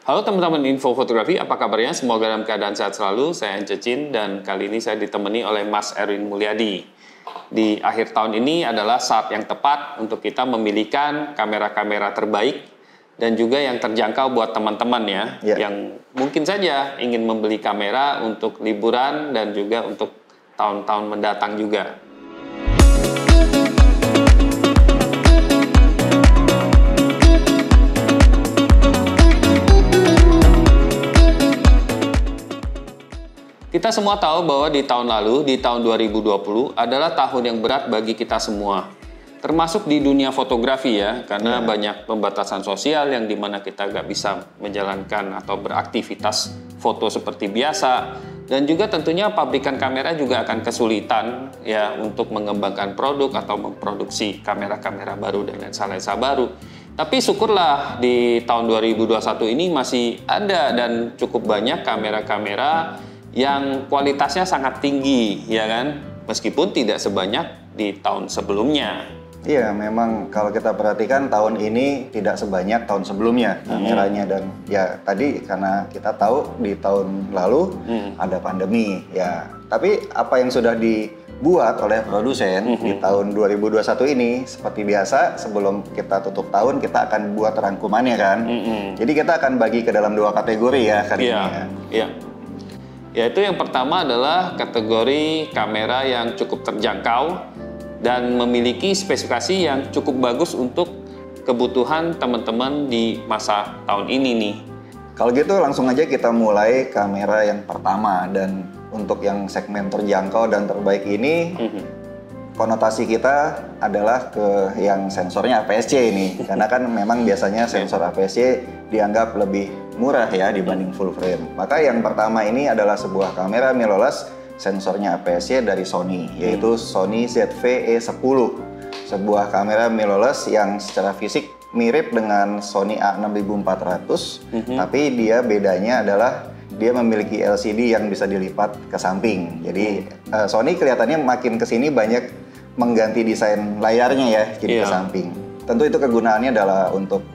Halo teman-teman Info Fotografi, apa kabarnya? Semoga dalam keadaan sehat selalu. Saya Ence Chin dan kali ini saya ditemani oleh Mas Erwin Mulyadi. Di akhir tahun ini adalah saat yang tepat untuk kita memilihkan kamera-kamera terbaik dan juga yang terjangkau buat teman-teman ya, yang mungkin saja ingin membeli kamera untuk liburan dan juga untuk tahun-tahun mendatang juga. Kita semua tahu bahwa di tahun lalu, di tahun 2020, adalah tahun yang berat bagi kita semua. Termasuk di dunia fotografi ya, karena banyak pembatasan sosial yang dimana kita nggak bisa menjalankan atau beraktivitas foto seperti biasa. Dan juga tentunya pabrikan kamera juga akan kesulitan ya untuk mengembangkan produk atau memproduksi kamera-kamera baru dan lensa-lensa baru. Tapi syukurlah di tahun 2021 ini masih ada dan cukup banyak kamera-kamera yang kualitasnya sangat tinggi, ya kan? Meskipun tidak sebanyak di tahun sebelumnya. Iya, memang kalau kita perhatikan tahun ini tidak sebanyak tahun sebelumnya kameranya dan ya tadi karena kita tahu di tahun lalu ada pandemi, ya. Tapi apa yang sudah dibuat oleh produsen di tahun 2021 ini seperti biasa sebelum kita tutup tahun kita akan buat rangkumannya kan. Jadi kita akan bagi ke dalam dua kategori ya kali ini ya. Iya. Yaitu yang pertama adalah kategori kamera yang cukup terjangkau dan memiliki spesifikasi yang cukup bagus untuk kebutuhan teman-teman di masa tahun ini nih. Kalau gitu langsung aja kita mulai kamera yang pertama, dan untuk yang segmen terjangkau dan terbaik ini konotasi kita adalah ke yang sensornya APS-C ini karena kan memang biasanya sensor APS-C dianggap lebih murah ya dibanding full frame. Maka yang pertama ini adalah sebuah kamera mirrorless sensornya APS-C dari Sony, yaitu Sony ZV-E10. Sebuah kamera mirrorless yang secara fisik mirip dengan Sony A6400, tapi dia bedanya adalah dia memiliki LCD yang bisa dilipat ke samping. Jadi Sony kelihatannya makin kesini banyak mengganti desain layarnya ya, jadi ke samping. Tentu itu kegunaannya adalah untuk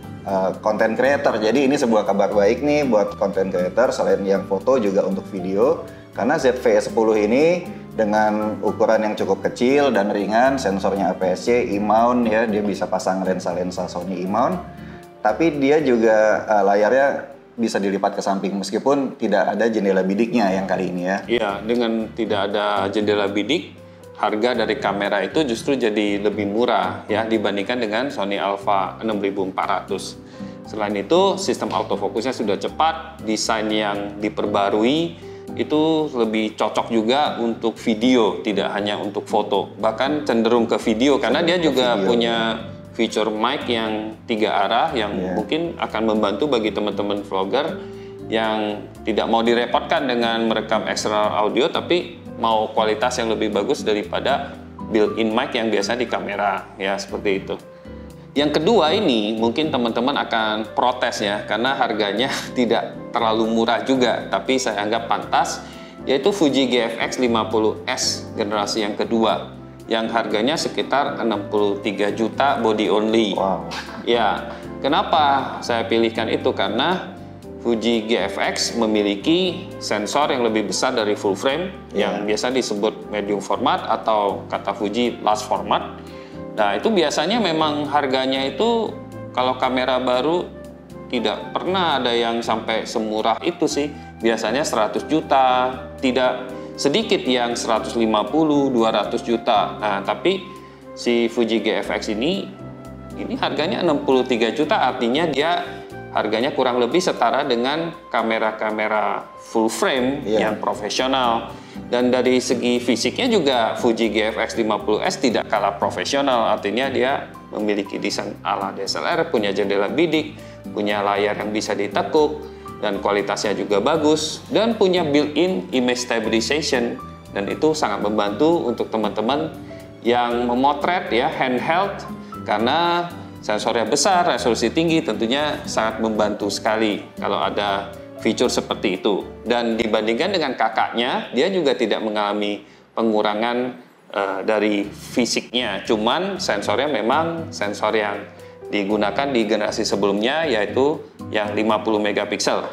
content creator. Jadi ini sebuah kabar baik nih buat content creator selain yang foto juga untuk video. Karena ZV-E10 ini dengan ukuran yang cukup kecil dan ringan, sensornya APS-C, E-mount ya, dia bisa pasang lensa-lensa Sony E-mount. Tapi dia juga layarnya bisa dilipat ke samping meskipun tidak ada jendela bidiknya yang kali ini ya. Iya, dengan tidak ada jendela bidik, harga dari kamera itu justru jadi lebih murah ya dibandingkan dengan Sony Alpha 6400. Selain itu, sistem autofokusnya sudah cepat, desain yang diperbarui itu lebih cocok juga untuk video, tidak hanya untuk foto. Bahkan cenderung ke video karena dia juga punya feature mic yang 3 arah yang mungkin akan membantu bagi teman-teman vlogger yang tidak mau direpotkan dengan merekam eksternal audio tapi mau kualitas yang lebih bagus daripada built-in mic yang biasa di kamera ya, seperti itu. Yang kedua ini mungkin teman-teman akan protes ya karena harganya tidak terlalu murah juga tapi saya anggap pantas, yaitu Fuji GFX 50S generasi yang kedua yang harganya sekitar 63 juta body only. Wow. Ya, kenapa saya pilihkan itu? Karena Fuji GFX memiliki sensor yang lebih besar dari full frame yang biasa disebut medium format atau kata Fuji large format. Nah, itu biasanya memang harganya itu kalau kamera baru tidak pernah ada yang sampai semurah itu sih. Biasanya 100 juta, tidak sedikit yang 150, 200 juta. Nah, tapi si Fuji GFX ini harganya 63 juta, artinya dia harganya kurang lebih setara dengan kamera-kamera full frame yang profesional. Dan dari segi fisiknya juga Fuji GFX 50S tidak kalah profesional. Artinya dia memiliki desain ala DSLR, punya jendela bidik, punya layar yang bisa ditekuk, dan kualitasnya juga bagus. Dan punya built-in image stabilization. Dan itu sangat membantu untuk teman-teman yang memotret ya handheld, karena sensornya besar, resolusi tinggi, tentunya sangat membantu sekali kalau ada fitur seperti itu. Dan dibandingkan dengan kakaknya, dia juga tidak mengalami pengurangan dari fisiknya. Cuman sensornya memang sensor yang digunakan di generasi sebelumnya, yaitu yang 50 megapiksel.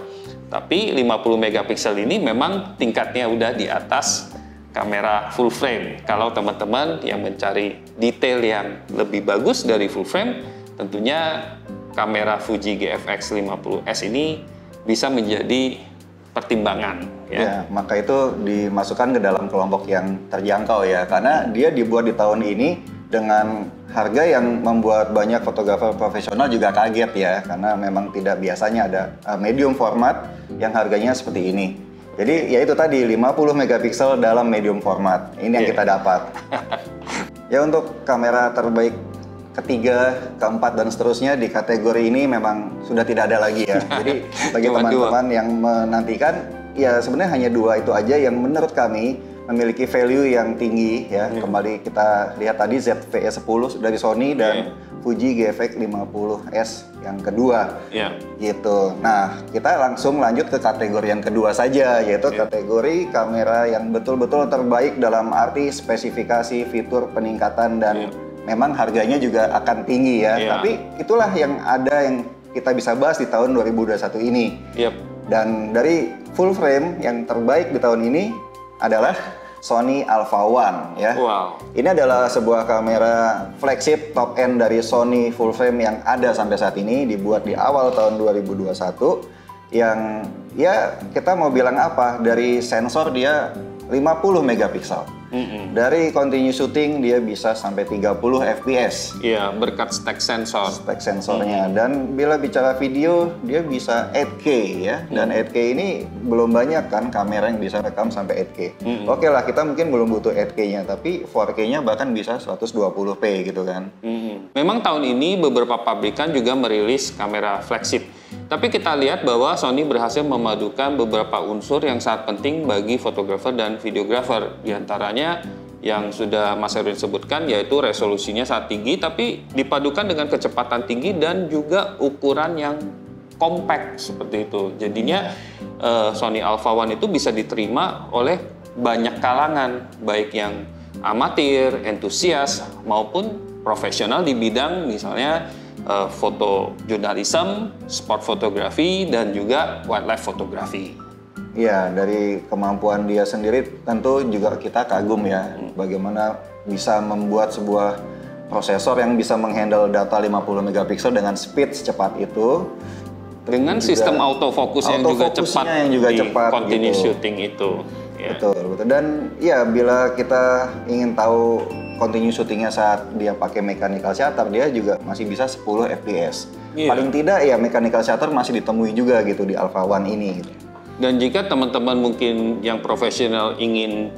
Tapi 50 megapiksel ini memang tingkatnya udah di atas kamera full frame. Kalau teman-teman yang mencari detail yang lebih bagus dari full frame, tentunya kamera Fuji GFX 50S ini bisa menjadi pertimbangan. Ya, maka itu dimasukkan ke dalam kelompok yang terjangkau ya, karena dia dibuat di tahun ini dengan harga yang membuat banyak fotografer profesional juga kaget ya, karena memang tidak biasanya ada medium format yang harganya seperti ini. Jadi ya itu tadi 50 megapiksel dalam medium format. Ini yang kita dapat. Ya untuk kamera terbaik ketiga, keempat dan seterusnya di kategori ini memang sudah tidak ada lagi ya. Jadi bagi teman-teman yang menantikan, ya sebenarnya hanya dua itu aja yang menurut kami memiliki value yang tinggi ya. Kembali kita lihat tadi ZV-E10 dari Sony dan Fuji GFX 50S yang kedua. Gitu. Nah, kita langsung lanjut ke kategori yang kedua saja, yaitu kategori kamera yang betul-betul terbaik dalam arti spesifikasi, fitur, peningkatan dan memang harganya juga akan tinggi ya. Tapi itulah yang ada yang kita bisa bahas di tahun 2021 ini. Dan dari full frame yang terbaik di tahun ini adalah Sony Alpha One ya. Ini adalah sebuah kamera flagship top end dari Sony full frame yang ada sampai saat ini, dibuat di awal tahun 2021 yang ya kita mau bilang apa, dari sensor dia 50 megapiksel. Dari continuous shooting dia bisa sampai 30 fps. Iya, berkat stack sensor. Stack sensornya. Dan bila bicara video, dia bisa 8K ya. Dan 8K ini belum banyak kan kamera yang bisa rekam sampai 8K. Oke lah, kita mungkin belum butuh 8K-nya, tapi 4K-nya bahkan bisa 120p gitu kan. Memang tahun ini beberapa pabrikan juga merilis kamera flagship. Tapi kita lihat bahwa Sony berhasil memadukan beberapa unsur yang sangat penting bagi fotografer dan videografer. Di antaranya yang sudah Mas Erwin sebutkan, yaitu resolusinya sangat tinggi tapi dipadukan dengan kecepatan tinggi dan juga ukuran yang compact seperti itu. Jadinya Sony Alpha One itu bisa diterima oleh banyak kalangan, baik yang amatir, entusias maupun profesional di bidang misalnya foto jurnalisme, sport fotografi, dan juga wildlife fotografi. Iya, dari kemampuan dia sendiri tentu juga kita kagum ya, bagaimana bisa membuat sebuah prosesor yang bisa menghandle data 50 megapiksel dengan speed secepat itu. Dengan sistem autofocus yang juga cepat di continuous shooting itu. Betul. Dan ya bila kita ingin tahu continuous shootingnya saat dia pakai mechanical shutter, dia juga masih bisa 10 fps. Paling tidak ya mechanical shutter masih ditemui juga gitu di Alpha One ini. Dan jika teman-teman mungkin yang profesional ingin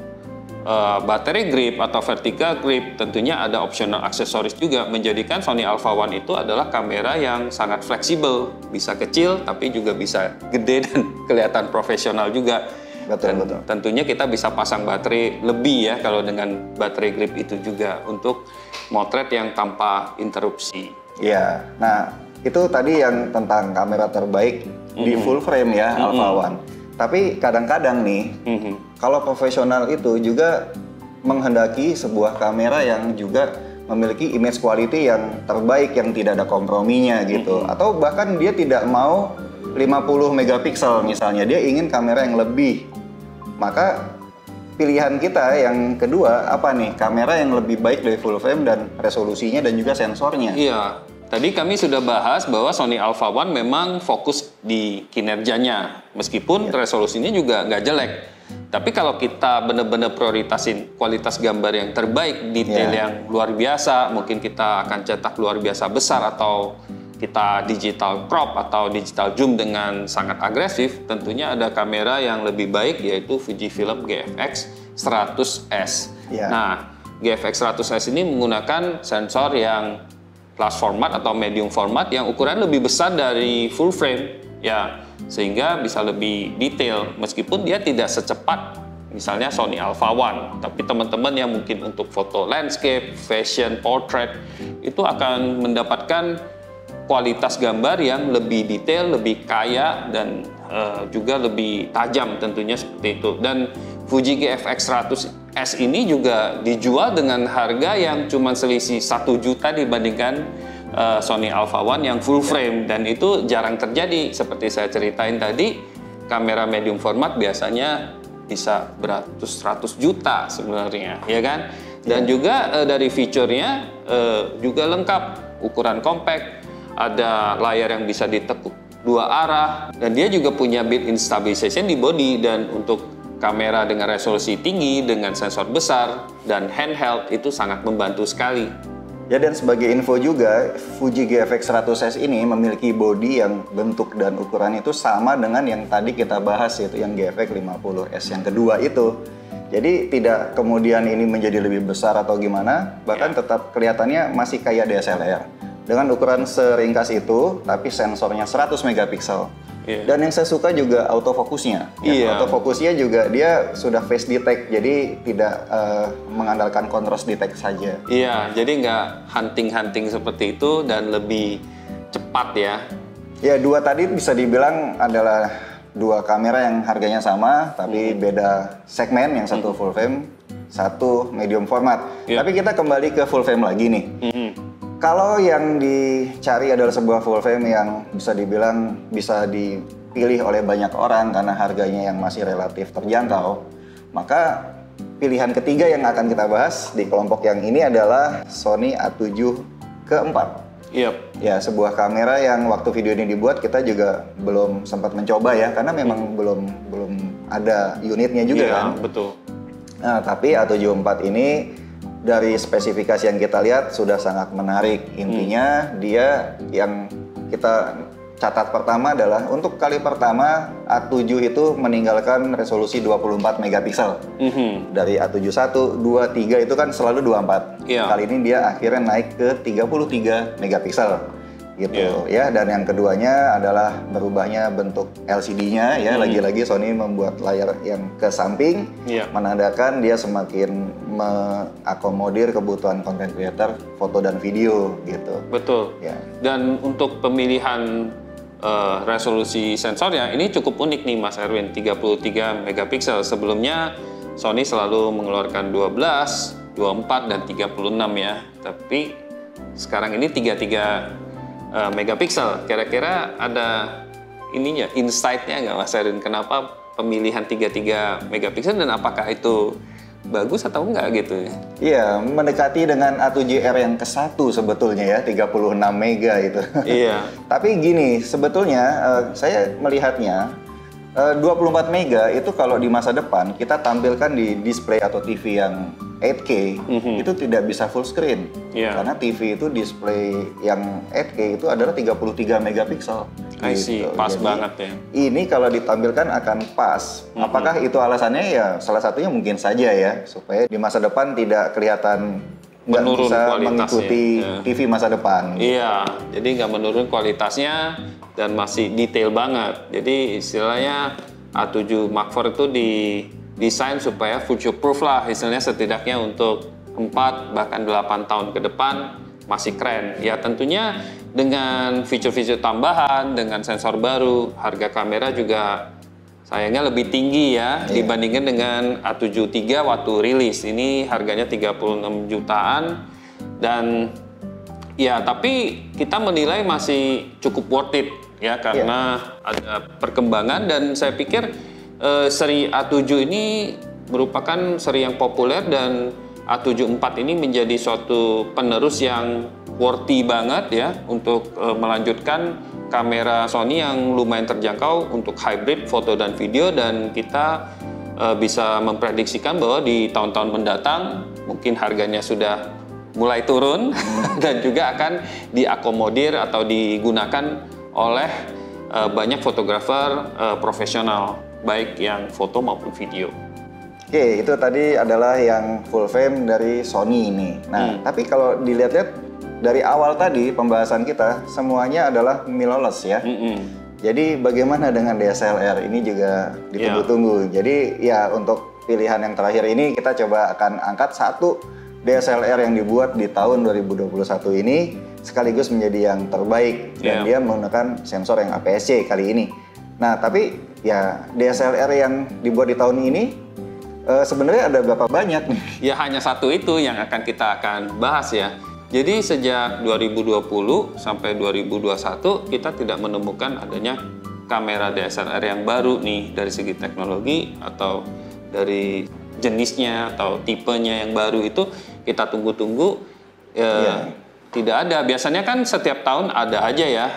baterai grip atau vertical grip, tentunya ada optional aksesoris juga, menjadikan Sony Alpha One itu adalah kamera yang sangat fleksibel, bisa kecil tapi juga bisa gede dan kelihatan profesional juga. Betul. Tentunya kita bisa pasang baterai lebih ya kalau dengan baterai grip itu juga untuk motret yang tanpa interupsi. Iya. Nah, itu tadi yang tentang kamera terbaik di full frame ya, Alpha One. Tapi kadang-kadang nih, kalau profesional itu juga menghendaki sebuah kamera yang juga memiliki image quality yang terbaik, yang tidak ada komprominya gitu. Atau bahkan dia tidak mau 50 megapiksel misalnya, dia ingin kamera yang lebih. Maka pilihan kita yang kedua apa nih? Kamera yang lebih baik dari full frame dan resolusinya dan juga sensornya. Iya. Tadi kami sudah bahas bahwa Sony Alpha One memang fokus di kinerjanya, meskipun resolusinya juga nggak jelek. Tapi kalau kita benar-benar prioritasin kualitas gambar yang terbaik, detail yang luar biasa, mungkin kita akan cetak luar biasa besar atau kita digital crop atau digital zoom dengan sangat agresif, tentunya ada kamera yang lebih baik yaitu Fujifilm GFX 100S. Nah, GFX 100S ini menggunakan sensor yang large format atau medium format yang ukuran lebih besar dari full frame ya, sehingga bisa lebih detail meskipun dia tidak secepat misalnya Sony Alpha One. Tapi teman-teman yang mungkin untuk foto landscape, fashion, portrait itu akan mendapatkan kualitas gambar yang lebih detail, lebih kaya dan juga lebih tajam tentunya seperti itu. Dan Fuji GFX 100S ini juga dijual dengan harga yang cuma selisih 1 juta dibandingkan Sony Alpha One yang full frame, dan itu jarang terjadi. Seperti saya ceritain tadi, kamera medium format biasanya bisa beratus-ratus juta sebenarnya, ya kan? Dan juga dari fiturnya juga lengkap, ukuran compact, ada layar yang bisa ditekuk dua arah, dan dia juga punya built-in stabilization di body. Dan untuk kamera dengan resolusi tinggi, dengan sensor besar, dan handheld itu sangat membantu sekali. Ya, dan sebagai info juga, Fuji GFX 100S ini memiliki bodi yang bentuk dan ukuran itu sama dengan yang tadi kita bahas, yaitu yang GFX 50S yang kedua itu. Jadi tidak kemudian ini menjadi lebih besar atau gimana, bahkan tetap kelihatannya masih kayak DSLR. Dengan ukuran seringkas itu, tapi sensornya 100 megapiksel. Dan yang saya suka juga autofokusnya. Autofokusnya juga dia sudah face detect, jadi tidak mengandalkan contrast detect saja. Iya, jadi nggak hunting-hunting seperti itu dan lebih cepat ya. Ya, dua tadi bisa dibilang adalah dua kamera yang harganya sama, tapi beda segmen. Yang satu full frame, satu medium format. Tapi kita kembali ke full frame lagi nih. Kalau yang dicari adalah sebuah full frame yang bisa dibilang bisa dipilih oleh banyak orang karena harganya yang masih relatif terjangkau, maka pilihan ketiga yang akan kita bahas di kelompok yang ini adalah Sony A7 IV. Ya, sebuah kamera yang waktu video ini dibuat kita juga belum sempat mencoba ya, karena memang belum ada unitnya juga kan. Betul. Nah, tapi A7 IV ini dari spesifikasi yang kita lihat sudah sangat menarik. Intinya dia yang kita catat pertama adalah untuk kali pertama A7 itu meninggalkan resolusi 24 megapiksel. Dari A7 1, 2, 3 itu kan selalu 24. Kali ini dia akhirnya naik ke 33 megapiksel. Gitu ya. Dan yang keduanya adalah berubahnya bentuk LCD-nya ya. Lagi-lagi Sony membuat layar yang ke samping, menandakan dia semakin mengakomodir kebutuhan content creator foto dan video gitu. Betul. Dan untuk pemilihan resolusi sensornya ini cukup unik nih Mas Erwin, 33 megapiksel. Sebelumnya Sony selalu mengeluarkan 12, 24 dan 36 ya. Tapi sekarang ini 33 megapiksel. Kira-kira ada ininya, insight-nya nggak Mas Erwin? Kenapa pemilihan 33 megapiksel dan apakah itu bagus atau enggak gitu ya? Iya, mendekati dengan A7R yang ke-1 sebetulnya ya, 36 mega itu. Tapi gini, sebetulnya saya melihatnya 24 mega itu kalau di masa depan kita tampilkan di display atau TV yang 8K itu tidak bisa full screen. Karena TV itu display yang 8K itu adalah 33 megapiksel. I see, pas jadi, banget ya. Ini kalau ditampilkan akan pas. Apakah itu alasannya? Ya salah satunya mungkin saja ya, supaya di masa depan tidak kelihatan nggak bisa mengikuti TV masa depan. Jadi nggak menurun kualitasnya dan masih detail banget. Jadi istilahnya A7 Mark IV itu didesain supaya future proof lah, istilahnya setidaknya untuk 4 bahkan 8 tahun ke depan masih keren. Ya tentunya dengan fitur-fitur tambahan, dengan sensor baru, harga kamera juga sayangnya lebih tinggi ya dibandingkan dengan A7 III waktu rilis. Ini harganya 36 jutaan dan ya tapi kita menilai masih cukup worth it ya karena ada perkembangan dan saya pikir seri A7 ini merupakan seri yang populer dan A7 IV ini menjadi suatu penerus yang worthy banget ya untuk melanjutkan kamera Sony yang lumayan terjangkau untuk hybrid foto dan video, dan kita bisa memprediksikan bahwa di tahun-tahun mendatang mungkin harganya sudah mulai turun dan juga akan diakomodir atau digunakan oleh banyak fotografer profesional baik yang foto maupun video. Oke, itu tadi adalah yang full frame dari Sony ini. Nah, tapi kalau dilihat-lihat dari awal tadi pembahasan kita semuanya adalah mirrorless ya. Jadi bagaimana dengan DSLR ini juga ditunggu-tunggu. Jadi ya untuk pilihan yang terakhir ini kita coba akan angkat satu DSLR yang dibuat di tahun 2021 ini sekaligus menjadi yang terbaik dan dia menggunakan sensor yang APS-C kali ini. Nah, tapi ya DSLR yang dibuat di tahun ini sebenarnya ada berapa banyak nih? Ya hanya satu itu yang kita akan bahas ya. Jadi sejak 2020 sampai 2021 kita tidak menemukan adanya kamera DSLR yang baru nih dari segi teknologi atau dari jenisnya atau tipenya yang baru itu kita tunggu-tunggu tidak ada. Biasanya kan setiap tahun ada aja ya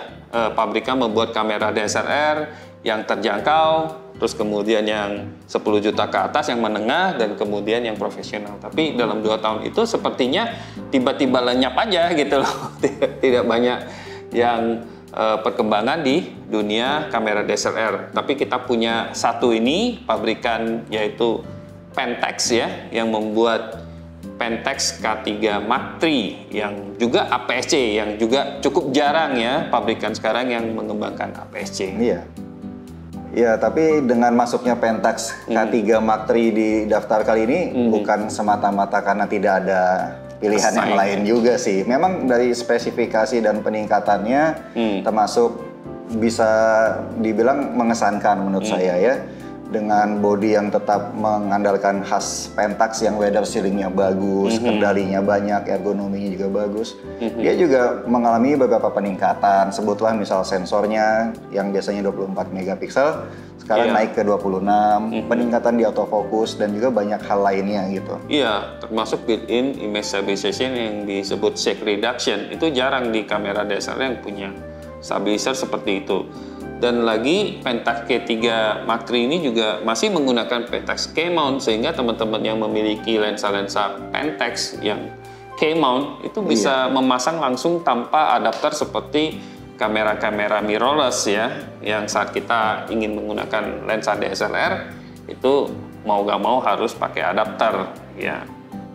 pabrikan membuat kamera DSLR yang terjangkau, terus kemudian yang 10 juta ke atas, yang menengah, dan kemudian yang profesional. Tapi dalam 2 tahun itu sepertinya tiba-tiba lenyap aja gitu loh. Tidak banyak yang perkembangan di dunia kamera DSLR. Tapi kita punya satu ini, pabrikan yaitu Pentax ya, yang membuat Pentax K3 Mark III yang juga APS-C, yang juga cukup jarang ya pabrikan sekarang yang mengembangkan APS-C. Iya. Ya, tapi dengan masuknya Pentax K3 Mark III di daftar kali ini bukan semata-mata karena tidak ada pilihan yang lain juga sih. Memang dari spesifikasi dan peningkatannya termasuk bisa dibilang mengesankan menurut saya ya. Dengan bodi yang tetap mengandalkan khas Pentax yang weather sealingnya bagus, kendalinya banyak, ergonominya juga bagus. Dia juga mengalami beberapa peningkatan, sebutlah misal sensornya yang biasanya 24 megapiksel, sekarang naik ke 26, peningkatan di autofocus dan juga banyak hal lainnya gitu. Iya, termasuk built-in image stabilization yang disebut shake reduction, itu jarang di kamera DSLR yang punya stabilizer seperti itu. Dan lagi Pentax K3 Mark III ini juga masih menggunakan Pentax K-mount, sehingga teman-teman yang memiliki lensa-lensa Pentax yang K-mount itu bisa memasang langsung tanpa adapter seperti kamera-kamera mirrorless ya, yang saat kita ingin menggunakan lensa DSLR itu mau gak mau harus pakai adapter ya.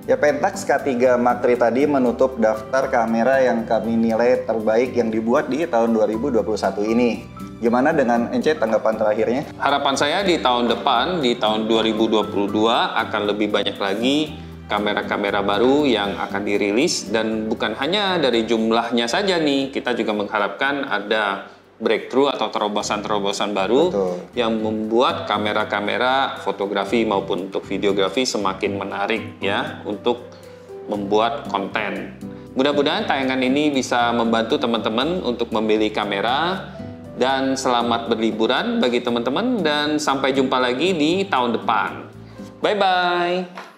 Ya, Pentax K3 Mark III tadi menutup daftar kamera yang kami nilai terbaik yang dibuat di tahun 2021 ini. Gimana dengan Ence tanggapan terakhirnya? Harapan saya di tahun depan, di tahun 2022 akan lebih banyak lagi kamera-kamera baru yang akan dirilis, dan bukan hanya dari jumlahnya saja nih, kita juga mengharapkan ada breakthrough atau terobosan-terobosan baru yang membuat kamera-kamera fotografi maupun untuk videografi semakin menarik ya untuk membuat konten. Mudah-mudahan tayangan ini bisa membantu teman-teman untuk memilih kamera. Dan selamat berliburan bagi teman-teman, dan sampai jumpa lagi di tahun depan. Bye-bye.